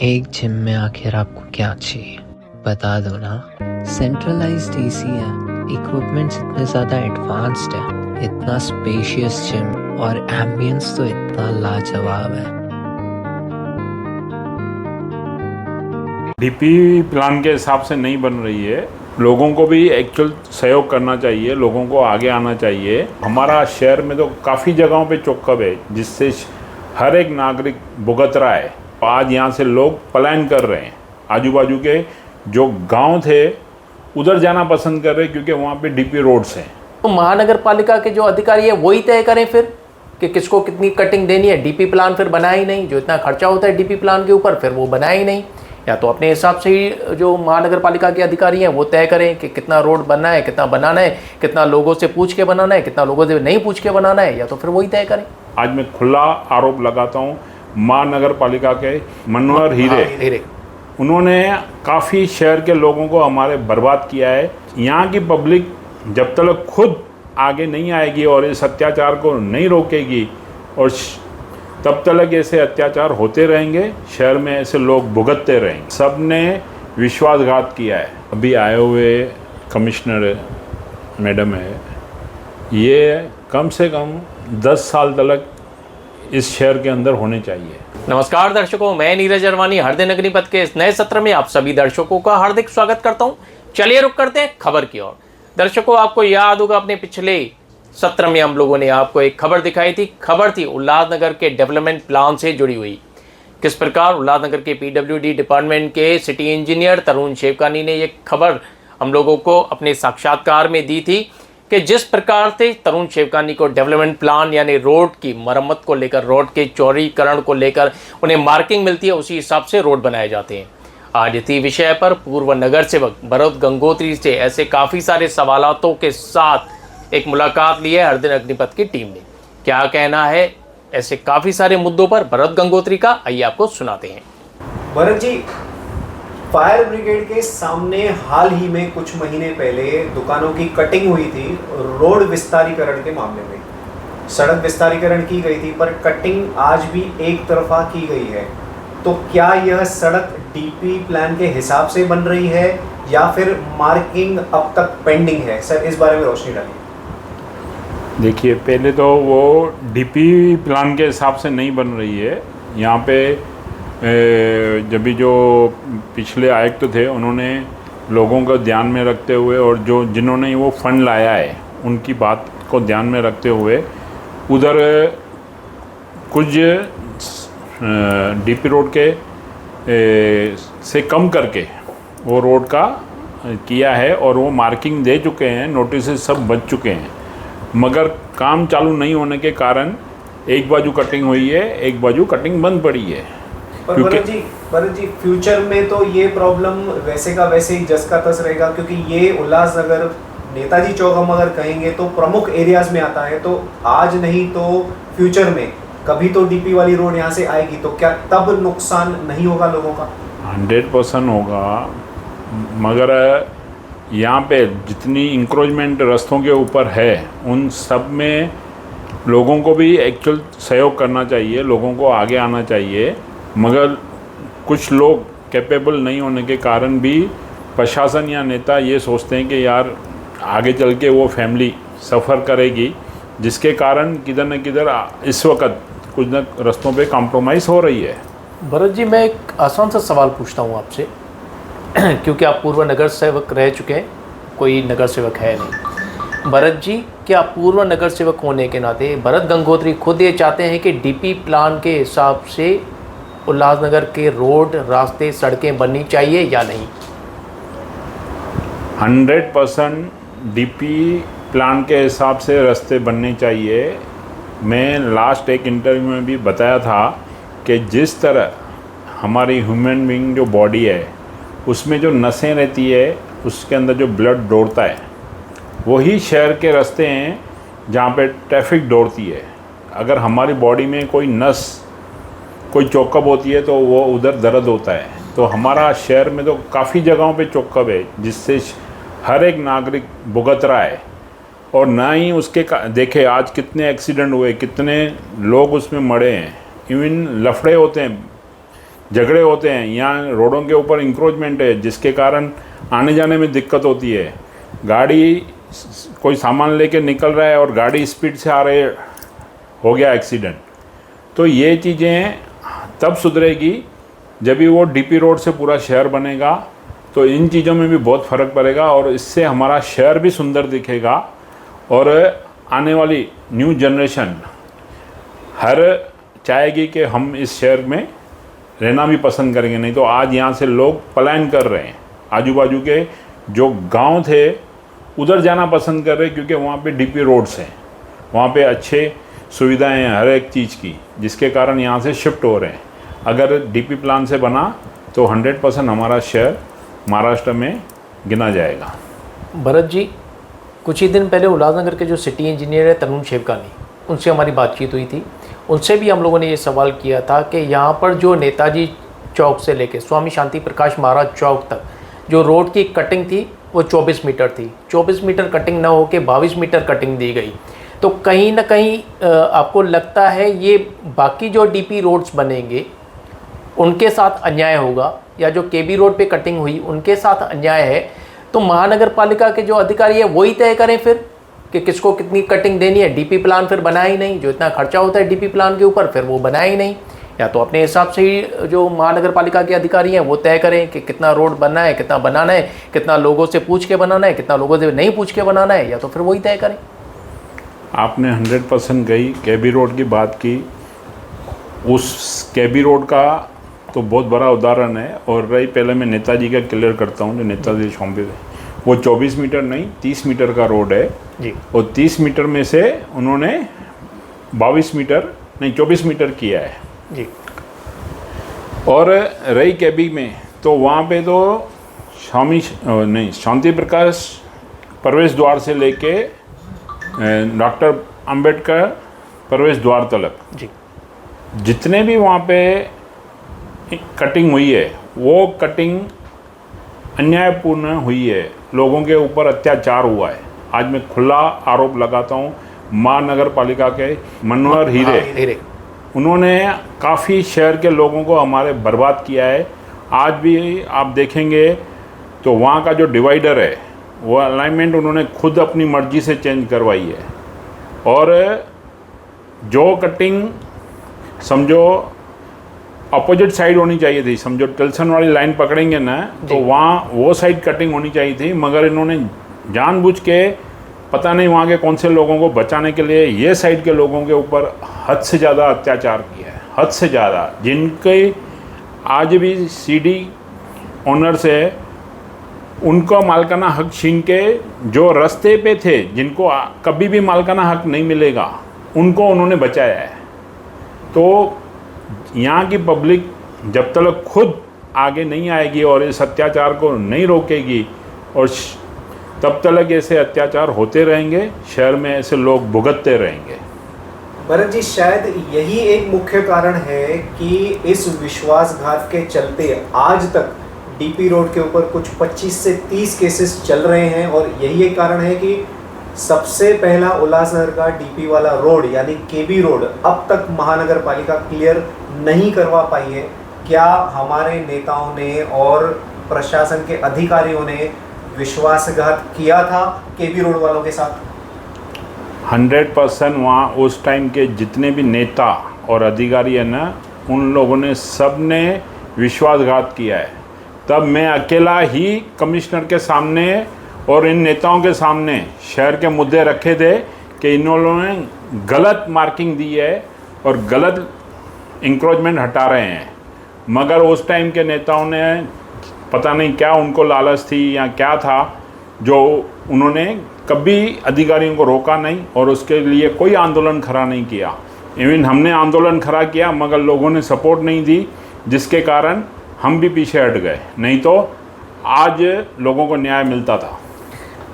एक जिम में आखिर आपको क्या चाहिए बता दो ना। सेंट्रलाइज्ड एसी है, इक्विपमेंट्स इतने ज़्यादा एडवांस्ड है, इतना स्पेशियस जिम और एम्बियंस तो इतना लाजवाब है। डीपी प्लान के हिसाब से नहीं बन रही है। लोगों को भी एक्चुअल सहयोग करना चाहिए, लोगों को आगे आना चाहिए। हमारा शहर में तो काफ़ी जगहों पे चौकअप है जिससे हर एक नागरिक भुगत रहा है। आज यहाँ से लोग पलायन कर रहे हैं, आजू बाजू के जो गांव थे उधर जाना पसंद कर रहे हैं क्योंकि वहाँ पे डीपी रोड्स हैं। तो महानगर पालिका के जो अधिकारी है वही तय करें फिर कि किसको कितनी कटिंग देनी है। डीपी प्लान फिर बनाया ही नहीं, जो इतना खर्चा होता है डीपी प्लान के ऊपर फिर वो बनाया ही नहीं। या तो अपने हिसाब से ही जो महानगर पालिका के अधिकारी हैं वो तय करें कि कितना रोड बनना है, कितना बनाना है, कितना लोगों से पूछ के बनाना है, कितना लोगों से नहीं पूछ के बनाना है, या तो फिर वही तय करें। आज मैं खुला आरोप लगाता हूँ महानगर पालिका के मनोहर हीरे, उन्होंने काफ़ी शहर के लोगों को हमारे बर्बाद किया है। यहाँ की पब्लिक जब तक खुद आगे नहीं आएगी और इस अत्याचार को नहीं रोकेगी और तब तक ऐसे अत्याचार होते रहेंगे, शहर में ऐसे लोग भुगतते रहेंगे। सब ने विश्वासघात किया है। अभी आए हुए कमिश्नर मैडम है, ये कम से कम 10 साल तक इस शहर के अंदर होने चाहिए। नमस्कार दर्शकों, मैं नीरज अरवानी हर दिन अग्निपथ के इस नए सत्र में आप सभी दर्शकों का हार्दिक स्वागत करता हूं। चलिए रुक करते हैं खबर की ओर। दर्शकों, आपको याद होगा अपने पिछले सत्र में हम लोगों ने आपको एक खबर दिखाई थी। खबर थी उल्लासनगर के डेवलपमेंट प्लान से जुड़ी हुई। किस प्रकार उल्लासनगर के पीडब्ल्यूडी डिपार्टमेंट के सिटी इंजीनियर तरुण शेवकानी ने ये खबर हम लोगों को अपने साक्षात्कार में दी थी कि जिस प्रकार से तरुण शेवकानी को डेवलपमेंट प्लान यानी रोड की मरम्मत को लेकर, रोड के चौड़ीकरण को लेकर उन्हें मार्किंग मिलती है, उसी हिसाब से रोड बनाए जाते हैं। आज इसी विषय पर पूर्व नगर सेवक भरत गंगोत्री से ऐसे काफ़ी सारे सवालों के साथ एक मुलाकात ली है हर दिन अग्निपथ की टीम ने। क्या कहना है ऐसे काफ़ी सारे मुद्दों पर भरत गंगोत्री का, आइए आपको सुनाते हैं। भरत जी, फायर ब्रिगेड के सामने हाल ही में कुछ महीने पहले दुकानों की कटिंग हुई थी रोड विस्तारीकरण के मामले में। सड़क विस्तारीकरण की गई थी पर कटिंग आज भी एक तरफा की गई है। तो क्या यह सड़क डीपी प्लान के हिसाब से बन रही है या फिर मार्किंग अब तक पेंडिंग है? सर, इस बारे में रोशनी डालिए। देखिए, पहले तो वो डीपी प्लान के हिसाब से नहीं बन रही है। यहाँ पे जब भी जो पिछले आयुक्त थे उन्होंने लोगों को ध्यान में रखते हुए और जो जिन्होंने वो फंड लाया है उनकी बात को ध्यान में रखते हुए उधर कुछ डीपी रोड के से कम करके वो रोड का किया है और वो मार्किंग दे चुके हैं, नोटिस सब बच चुके हैं, मगर काम चालू नहीं होने के कारण एक बाजू कटिंग हुई है, एक बाजू कटिंग बंद पड़ी है। पर भरत जी, फ्यूचर में तो ये प्रॉब्लम वैसे का वैसे ही जस का तस रहेगा, क्योंकि ये उल्लासनगर नेताजी चौक हम अगर कहेंगे तो प्रमुख एरियाज में आता है। तो आज नहीं तो फ्यूचर में कभी तो डीपी वाली रोड यहाँ से आएगी, तो क्या तब नुकसान नहीं होगा लोगों का? 100% होगा, मगर यहाँ पे जितनी इंक्रोचमेंट रास्तों के ऊपर है उन सब में लोगों को भी एक्चुअल सहयोग करना चाहिए, लोगों को आगे आना चाहिए। मगर कुछ लोग कैपेबल नहीं होने के कारण भी प्रशासन या नेता ये सोचते हैं कि यार आगे चल के वो फैमिली सफ़र करेगी, जिसके कारण किधर न किधर इस वक्त कुछ न रास्तों पे कॉम्प्रोमाइज़ हो रही है। भरत जी, मैं एक आसान सा सवाल पूछता हूँ आपसे क्योंकि आप पूर्व नगर सेवक रह चुके हैं, कोई नगर सेवक है नहीं। भरत जी, क्या पूर्व नगर सेवक होने के नाते भरत गंगोत्री खुद ये चाहते हैं कि डीपी प्लान के हिसाब से उल्लासनगर के रोड, रास्ते, सड़कें बननी चाहिए या नहीं? 100% डीपी प्लान के हिसाब से रास्ते बनने चाहिए। मैं लास्ट एक इंटरव्यू में भी बताया था कि जिस तरह हमारी ह्यूमन बीइंग जो बॉडी है उसमें जो नसें रहती है, उसके अंदर जो ब्लड दौड़ता है, वही शहर के रास्ते हैं जहाँ पे ट्रैफिक दौड़ती है। अगर हमारी बॉडी में कोई नस, कोई चौकअप होती है तो वो उधर दर्द होता है। तो हमारा शहर में तो काफ़ी जगहों पे चौकअप है जिससे हर एक नागरिक भुगत रहा है और ना ही उसके देखे आज कितने एक्सीडेंट हुए, कितने लोग उसमें मरे हैं। इवन लफड़े होते हैं झगड़े होते हैं, यहाँ रोडों के ऊपर इंक्रोचमेंट है जिसके कारण आने जाने में दिक्कत होती है। गाड़ी कोई सामान लेके निकल रहा है और गाड़ी स्पीड से आ रही है, हो गया एक्सीडेंट। तो ये चीज़ें तब सुधरेगी जब भी वो डीपी रोड से पूरा शहर बनेगा, तो इन चीज़ों में भी बहुत फ़र्क पड़ेगा और इससे हमारा शहर भी सुंदर दिखेगा और आने वाली न्यू जनरेशन हर चाहेगी कि हम इस शहर में रहना भी पसंद करेंगे। नहीं तो आज यहाँ से लोग पलायन कर रहे हैं, आजू बाजू के जो गांव थे उधर जाना पसंद कर रहे हैं क्योंकि वहाँ पे डीपी रोड्स हैं, वहाँ पे अच्छे सुविधाएं हैं हर एक चीज़ की, जिसके कारण यहाँ से शिफ्ट हो रहे हैं। अगर डीपी प्लान से बना तो 100% हमारा शहर महाराष्ट्र में गिना जाएगा। भरत जी, कुछ ही दिन पहले उल्लासनगर के जो सिटी इंजीनियर है तरुण शेवकानी, उनसे हमारी बातचीत हुई थी। उनसे भी हम लोगों ने ये सवाल किया था कि यहाँ पर जो नेताजी चौक से लेके स्वामी शांति प्रकाश महाराज चौक तक जो रोड की कटिंग थी वो 24 मीटर थी। 24 मीटर कटिंग ना होके 22 मीटर कटिंग दी गई। तो कहीं ना कहीं आपको लगता है ये बाकी जो डीपी रोड्स बनेंगे उनके साथ अन्याय होगा, या जो केबी रोड पे कटिंग हुई उनके साथ अन्याय है, तो महानगर पालिका के जो अधिकारी है वही तय करें फिर कि किसको कितनी कटिंग देनी है। डीपी प्लान फिर बनाया ही नहीं, जो इतना खर्चा होता है डीपी प्लान के ऊपर फिर वो बनाया ही नहीं। या तो अपने हिसाब से ही जो महानगर पालिका के अधिकारी हैं वो तय करें कि कितना रोड बनना है, कितना बनाना है, कितना लोगों से पूछ के बनाना है, कितना लोगों से नहीं पूछ के बनाना है, या तो फिर वही तय करें। आपने 100% गई केबी रोड की बात की। उस केबी रोड का तो बहुत बड़ा उदाहरण है। और रही, पहले मैं नेताजी का क्लियर करता हूँ, जो नेताजी चौक पे वो 24 मीटर नहीं 30 मीटर का रोड है जी। और 30 मीटर में से उन्होंने 22 मीटर नहीं 24 मीटर किया है जी। और रही केबी में तो वहाँ पे तो शांति प्रकाश प्रवेश द्वार से लेके डॉक्टर अंबेडकर प्रवेश द्वार तक जी जितने भी वहाँ पे कटिंग हुई है वो कटिंग अन्यायपूर्ण हुई है, लोगों के ऊपर अत्याचार हुआ है। आज मैं खुला आरोप लगाता हूँ महानगर पालिका के मनोहर हीरे, उन्होंने काफ़ी शहर के लोगों को हमारे बर्बाद किया है। आज भी आप देखेंगे तो वहाँ का जो डिवाइडर है वो अलाइनमेंट उन्होंने खुद अपनी मर्जी से चेंज करवाई है। और जो कटिंग समझो अपोजिट साइड होनी चाहिए थी, समझो टिल्सन वाली लाइन पकड़ेंगे ना तो वहाँ वो साइड कटिंग होनी चाहिए थी, मगर इन्होंने जानबूझ के पता नहीं वहाँ के कौन से लोगों को बचाने के लिए ये साइड के लोगों के ऊपर हद से ज़्यादा अत्याचार किया है, हद से ज़्यादा। जिनके आज भी सीडी ओनर्स है उनको मालकाना हक छीन के जो रास्ते पे थे, जिनको कभी भी मालकाना हक नहीं मिलेगा, उनको उन्होंने बचाया है। तो यहाँ की पब्लिक जब तक खुद आगे नहीं आएगी और इस अत्याचार को नहीं रोकेगी और तब तक ऐसे अत्याचार होते रहेंगे, शहर में ऐसे लोग भुगतते रहेंगे। भरत जी, शायद यही एक मुख्य कारण है कि इस विश्वासघात के चलते आज तक डीपी रोड के ऊपर कुछ 25 से 30 केसेस चल रहे हैं। और यही एक कारण है कि सबसे पहला उल्लासनगर का डीपी वाला रोड यानी केबी रोड अब तक महानगर पालिका क्लियर नहीं करवा पाई है। क्या हमारे नेताओं ने और प्रशासन के अधिकारियों ने विश्वासघात किया था केबी रोड वालों के साथ? 100% वहाँ उस टाइम के जितने भी नेता और अधिकारी हैं ना, उन लोगों ने सब ने विश्वासघात किया है। तब मैं अकेला ही कमिश्नर के सामने और इन नेताओं के सामने शहर के मुद्दे रखे थे कि इन लोगों ने गलत मार्किंग दी है और गलत इंक्रोचमेंट हटा रहे हैं। मगर उस टाइम के नेताओं ने पता नहीं क्या उनको लालच थी या क्या था, जो उन्होंने कभी अधिकारियों को रोका नहीं और उसके लिए कोई आंदोलन खड़ा नहीं किया। इवन हमने आंदोलन खड़ा किया मगर लोगों ने सपोर्ट नहीं दी, जिसके कारण हम भी पीछे हट गए, नहीं तो आज लोगों को न्याय मिलता था।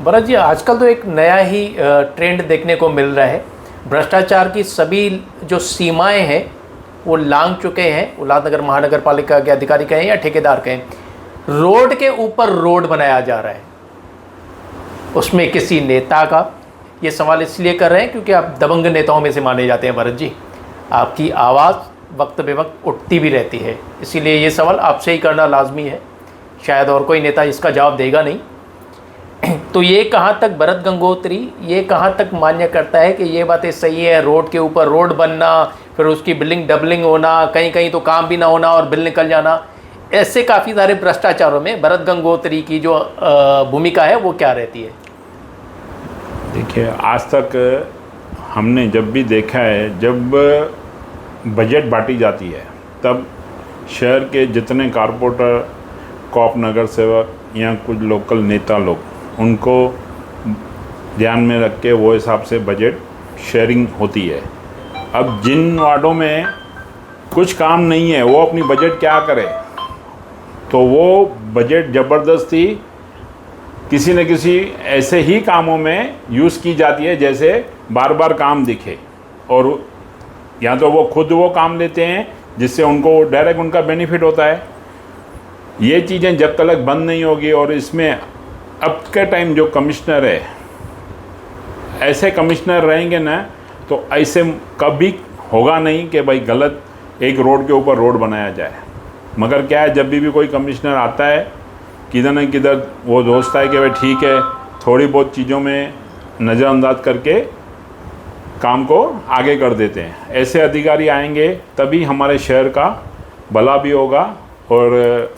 भरत जी, आजकल तो एक नया ही ट्रेंड देखने को मिल रहा है। भ्रष्टाचार की सभी जो सीमाएं हैं वो लांघ चुके हैं, उल्लासनगर महानगर पालिका के अधिकारी कहें या ठेकेदार कहें। रोड के ऊपर रोड बनाया जा रहा है, उसमें किसी नेता का, ये सवाल इसलिए कर रहे हैं क्योंकि आप दबंग नेताओं में से माने जाते हैं भरत जी। आपकी आवाज़ वक्त बे वक्त उठती भी रहती है, इसीलिए ये सवाल आपसे ही करना लाजमी है, शायद और कोई नेता इसका जवाब देगा नहीं। तो ये कहाँ तक भरत गंगोत्री ये कहाँ तक मान्य करता है कि ये बातें सही है, रोड के ऊपर रोड बनना, फिर उसकी बिल्डिंग डबलिंग होना, कहीं कहीं तो काम भी ना होना और बिल निकल जाना, ऐसे काफ़ी सारे भ्रष्टाचारों में भरत गंगोत्री की जो भूमिका है वो क्या रहती है? देखिए, आज तक हमने जब भी देखा है, जब बजट बांटी जाती है तब शहर के जितने कारपोरेटर, कॉप नगर सेवक या कुछ लोकल नेता लोग, उनको ध्यान में रख के वो हिसाब से बजट शेयरिंग होती है। अब जिन वार्डों में कुछ काम नहीं है वो अपनी बजट क्या करे, तो वो बजट ज़बरदस्ती किसी न किसी ऐसे ही कामों में यूज़ की जाती है जैसे बार बार काम दिखे, और या तो वो खुद वो काम लेते हैं जिससे उनको डायरेक्ट उनका बेनिफिट होता है। ये चीज़ें जब तक बंद नहीं होगी, और इसमें अब के टाइम जो कमिश्नर है, ऐसे कमिश्नर रहेंगे ना, तो ऐसे कभी होगा नहीं कि भाई गलत एक रोड के ऊपर रोड बनाया जाए। मगर क्या है, जब भी कोई कमिश्नर आता है, किधर न किधर वो सोचता है कि भाई ठीक है, थोड़ी बहुत चीज़ों में नज़रअंदाज करके काम को आगे कर देते हैं। ऐसे अधिकारी आएंगे तभी हमारे शहर का भला भी होगा। और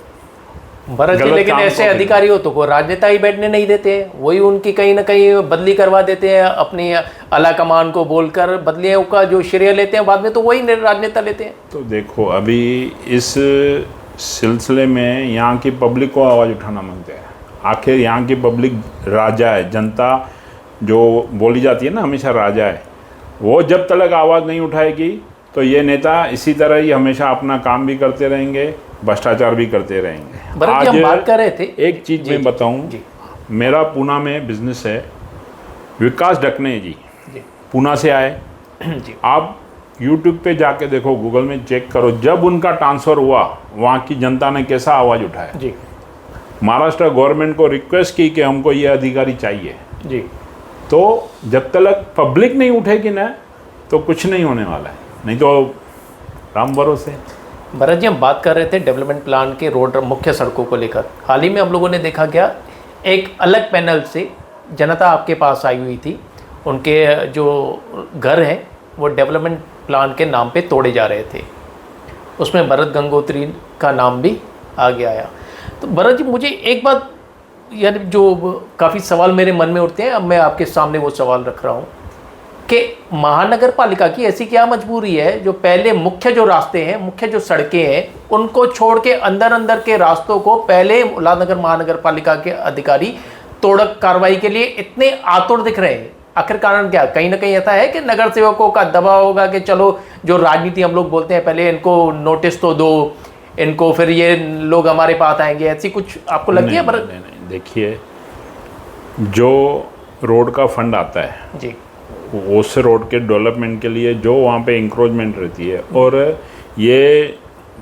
भरत जी, लेकिन ऐसे अधिकारी हो तो वो राजनेता ही बैठने नहीं देते हैं, वही उनकी कहीं ना कहीं बदली करवा देते हैं, अपनी आला कमान को बोलकर बदलियों का जो श्रेय लेते हैं बाद में तो वही राजनेता लेते हैं। तो देखो, अभी इस सिलसिले में यहाँ की पब्लिक को आवाज़ उठाना मांगते हैं। आखिर यहाँ की पब्लिक राजा है, जनता जो बोली जाती है ना हमेशा राजा है, वो जब तक आवाज़ नहीं उठाएगी तो ये नेता इसी तरह ही हमेशा अपना काम भी करते रहेंगे, भ्रष्टाचार भी करते रहेंगे। आज हम बात कर रहे थे, एक चीज़ मैं बताऊं, मेरा पूना में बिजनेस है, विकास ढकने जी पूना से आए जी। आप यूट्यूब पे जाके देखो, गूगल में चेक करो, जब उनका ट्रांसफ़र हुआ वहाँ की जनता ने कैसा आवाज़ उठाया जी। महाराष्ट्र गवर्नमेंट को रिक्वेस्ट की कि हमको ये अधिकारी चाहिए जी। तो जब तक पब्लिक नहीं उठेगी ना तो कुछ नहीं होने वाला है, नहीं तो राम भरोसे। भरत जी, हम बात कर रहे थे डेवलपमेंट प्लान के रोड मुख्य सड़कों को लेकर। हाल ही में हम लोगों ने देखा गया, एक अलग पैनल से जनता आपके पास आई हुई थी, उनके जो घर हैं वो डेवलपमेंट प्लान के नाम पे तोड़े जा रहे थे, उसमें भरत गंगोत्री का नाम भी आगे आया। तो भरत जी, मुझे एक बात यानी जो काफ़ी सवाल मेरे मन में उठते हैं, अब मैं आपके सामने वो सवाल रख रहा हूँ कि महानगर पालिका की ऐसी क्या मजबूरी है जो पहले मुख्य जो रास्ते हैं, मुख्य जो सड़कें हैं, उनको छोड़ के अंदर अंदर के रास्तों को पहले उल्लासनगर महानगर पालिका के अधिकारी तोड़क कार्रवाई के लिए इतने आतुर दिख रहे हैं? आखिर कारण क्या? कहीं ना कहीं ऐसा है कि नगर सेवकों का दबाव होगा कि चलो, जो राजनीति हम लोग बोलते हैं, पहले इनको नोटिस तो दो, इनको फिर ये लोग हमारे पास आएंगे, ऐसी कुछ आपको लगती है? नहीं, देखिए, जो रोड का फंड आता है जी, उस रोड के डेवलपमेंट के लिए जो वहाँ पे इंक्रोचमेंट रहती है, और ये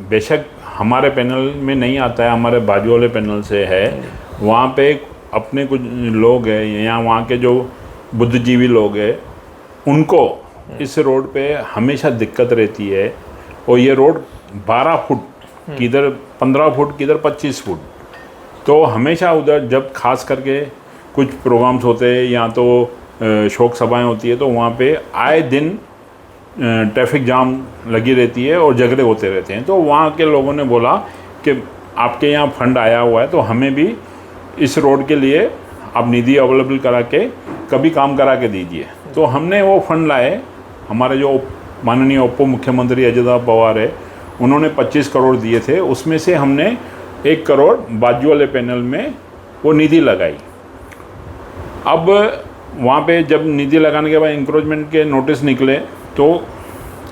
बेशक हमारे पैनल में नहीं आता है, हमारे बाजू वाले पैनल से है, वहाँ पे अपने कुछ लोग हैं या वहाँ के जो बुद्धिजीवी लोग हैं, उनको इस रोड पे हमेशा दिक्कत रहती है। और ये रोड 12 फुट, किधर 15 फुट, किधर 25 फुट, तो हमेशा उधर जब खास करके कुछ प्रोग्राम्स होते हैं या तो शोक सभाएं होती है, तो वहाँ पे आए दिन ट्रैफिक जाम लगी रहती है और झगड़े होते रहते हैं। तो वहाँ के लोगों ने बोला कि आपके यहाँ फंड आया हुआ है तो हमें भी इस रोड के लिए आप निधि अवेलेबल करा के कभी काम करा के दीजिए। तो हमने वो फंड लाए, हमारे जो माननीय उप मुख्यमंत्री अजय पवार है, उन्होंने 25 करोड़ दिए थे, उसमें से हमने 1 करोड़ बाजू वाले पैनल में वो निधि लगाई। अब वहाँ पे जब निधि लगाने के बाद इंक्रोचमेंट के नोटिस निकले तो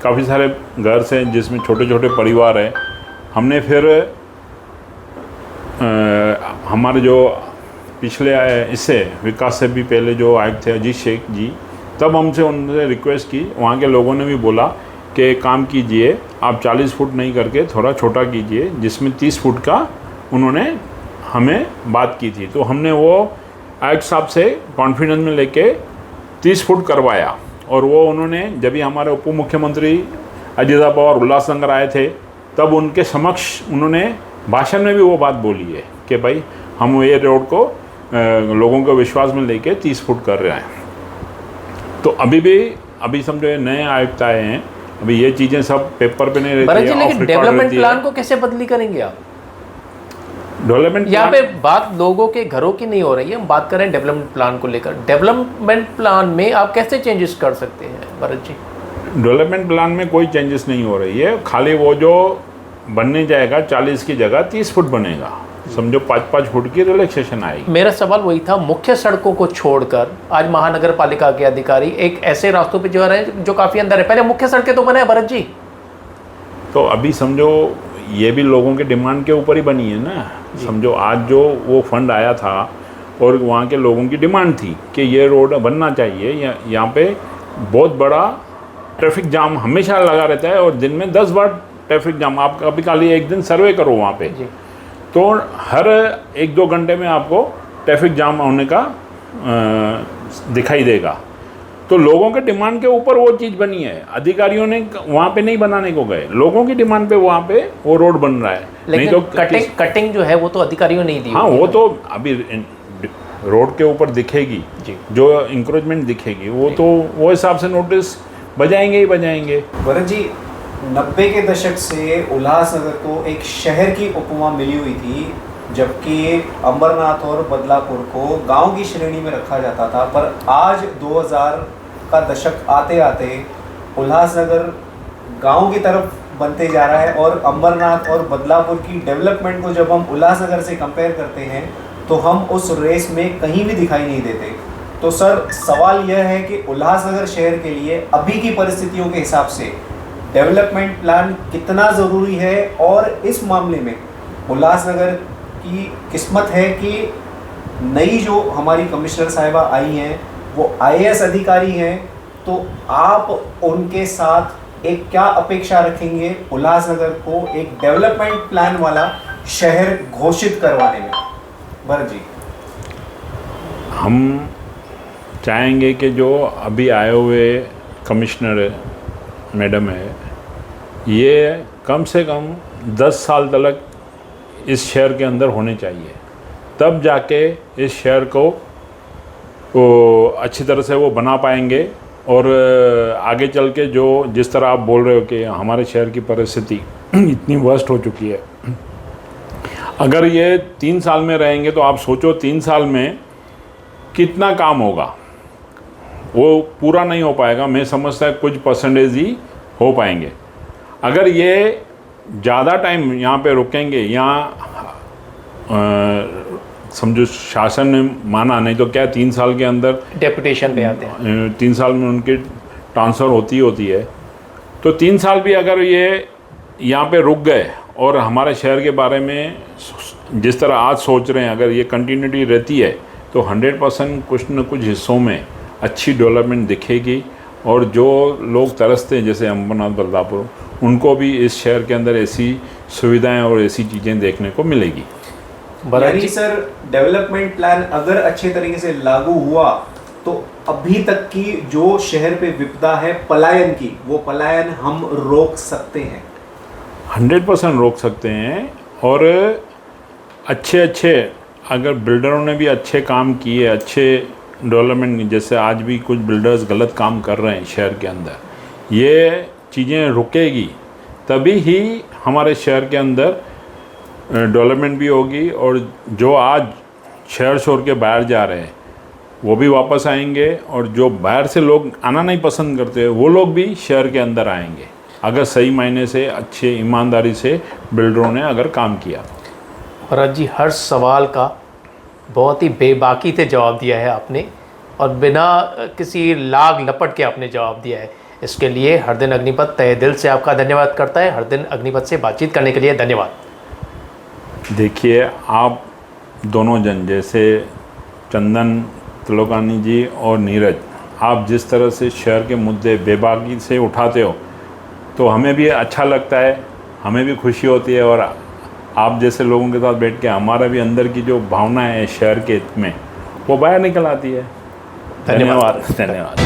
काफ़ी सारे घर से जिसमें छोटे छोटे परिवार हैं, हमने फिर हमारे जो पिछले इससे विकास से भी पहले जो आयुक्त थे अजीत शेख जी, तब हमसे उनसे रिक्वेस्ट की, वहाँ के लोगों ने भी बोला कि काम कीजिए, आप 40 फुट नहीं करके थोड़ा छोटा कीजिए, जिसमें 30 फुट का उन्होंने हमें बात की थी। तो हमने वो आयुक्त साहब से कॉन्फिडेंस में लेके 30 फुट करवाया, और वो उन्होंने जब भी हमारे उप मुख्यमंत्री अजीता पवार उल्लासनगर आए थे, तब उनके समक्ष उन्होंने भाषण में भी वो बात बोली है कि भाई हम ये रोड को लोगों को विश्वास में लेके 30 फुट कर रहे हैं। तो अभी समझो ये नए आयुक्त आए हैं, अभी ये चीज़ें सब पेपर पे नहीं रहती है। लेकिन डेवलपमेंट प्लान को कैसे बदली करेंगे आप? डेवलपमेंट यहाँ पे बात लोगों के घरों की नहीं हो रही है, हम बात करें डेवलपमेंट प्लान को लेकर। डेवलपमेंट प्लान में आप कैसे चेंजेस कर सकते हैं भरत जी? डेवलपमेंट प्लान में कोई चेंजेस नहीं हो रही है, खाली वो जो बनने जाएगा 40 की जगह 30 फुट बनेगा, समझो 5-5 फुट की रिलैक्सेशन आएगी। मेरा सवाल वही था, मुख्य सड़कों को छोड़कर आज महानगर पालिका के अधिकारी एक ऐसे रास्तों पे जो रहे जो काफ़ी अंदर है। पहले मुख्य सड़कें तो बने भरत जी। तो अभी समझो ये भी लोगों के डिमांड के ऊपर ही बनी है ना। समझो आज जो वो फंड आया था और वहाँ के लोगों की डिमांड थी कि ये रोड बनना चाहिए, यहाँ पे बहुत बड़ा ट्रैफिक जाम हमेशा लगा रहता है और दिन में 10 बार ट्रैफिक जाम। आप कभी खाली एक दिन सर्वे करो वहाँ पे, तो हर 1-2 घंटे में आपको ट्रैफिक जाम होने का दिखाई देगा। तो लोगों के डिमांड के ऊपर वो चीज़ बनी है, अधिकारियों ने वहाँ पे नहीं बनाने को गए, लोगों की डिमांड पे वहाँ पे वो रोड बन रहा है। लेकिन नहीं तो कटिंग जो है वो तो अधिकारियों ने ही दी। हाँ, वो तो अभी रोड के ऊपर दिखेगी, जो इंक्रोचमेंट दिखेगी वो हिसाब से नोटिस बजाएंगे ही बजाएंगे। भरत जी, 90 के दशक से उल्लासनगर को एक शहर की उपमा मिली हुई थी, जबकि अंबरनाथ और बदलापुर को गांव की श्रेणी में रखा जाता था। पर आज 2000 का दशक आते आते उल्लासनगर गांव की तरफ बनते जा रहा है और अंबरनाथ और बदलापुर की डेवलपमेंट को जब हम उल्लासनगर से कंपेयर करते हैं तो हम उस रेस में कहीं भी दिखाई नहीं देते। तो सर, सवाल यह है कि उल्लासनगर शहर के लिए अभी की परिस्थितियों के हिसाब से डेवलपमेंट प्लान कितना ज़रूरी है, और इस मामले में उल्लासनगर की किस्मत है कि नई जो हमारी कमिश्नर साहिबा आई हैं वो IAS अधिकारी हैं, तो आप उनके साथ एक क्या अपेक्षा रखेंगे उल्लासनगर को एक डेवलपमेंट प्लान वाला शहर घोषित करवाने में? भरत जी, हम चाहेंगे कि जो अभी आए हुए कमिश्नर मैडम है, ये कम से कम 10 साल तक इस शहर के अंदर होने चाहिए, तब जाके इस शहर को अच्छी तरह से वो बना पाएंगे। और आगे चल के जो जिस तरह आप बोल रहे हो कि हमारे शहर की परिस्थिति इतनी वर्स्ट हो चुकी है, अगर ये 3 साल में रहेंगे तो आप सोचो 3 साल में कितना काम होगा। वो पूरा नहीं हो पाएगा, मैं समझता है कुछ परसेंटेज ही हो पाएंगे। अगर ये ज़्यादा टाइम यहाँ पे रुकेंगे, यहाँ समझो शासन ने माना, नहीं तो क्या 3 साल के अंदर डेपुटेशन पे आते हैं, 3 साल में उनकी ट्रांसफ़र होती है। तो 3 साल भी अगर ये यहाँ पे रुक गए और हमारे शहर के बारे में जिस तरह आज सोच रहे हैं, अगर ये कंटिन्यूटी रहती है तो 100% कुछ न कुछ हिस्सों में अच्छी डेवलपमेंट दिखेगी। और जो लोग तरसते हैं जैसे अंबरनाथ बदलापुर, उनको भी इस शहर के अंदर ऐसी सुविधाएं और ऐसी चीज़ें देखने को मिलेगी। यानी सर, डेवलपमेंट प्लान अगर अच्छे तरीके से लागू हुआ तो अभी तक की जो शहर पे विपदा है पलायन की, वो पलायन हम रोक सकते हैं, 100% रोक सकते हैं। और अच्छे अगर बिल्डरों ने भी अच्छे काम किए, अच्छे डेवलपमेंट, जैसे आज भी कुछ बिल्डर्स गलत काम कर रहे हैं शहर के अंदर, ये चीज़ें रुकेगी तभी ही हमारे शहर के अंदर डेवलपमेंट भी होगी। और जो आज शहर छोड़ के बाहर जा रहे हैं वो भी वापस आएंगे, और जो बाहर से लोग आना नहीं पसंद करते वो लोग भी शहर के अंदर आएंगे, अगर सही मायने से अच्छे ईमानदारी से बिल्डरों ने अगर काम किया। भरत जी, हर सवाल का बहुत ही बेबाकी से जवाब दिया है आपने, और बिना किसी लाग लपट के आपने जवाब दिया है। इसके लिए हरदिन अग्निपथ तहे दिल से आपका धन्यवाद करता है। हरदिन अग्निपथ से बातचीत करने के लिए धन्यवाद। देखिए, आप दोनों जन जैसे चंदन त्रिलोकानी जी और नीरज, आप जिस तरह से शहर के मुद्दे बेबाकी से उठाते हो तो हमें भी अच्छा लगता है, हमें भी खुशी होती है। और आप जैसे लोगों के साथ बैठ के हमारा भी अंदर की जो भावना है शहर के में वो बाहर निकल आती है। धन्यवाद।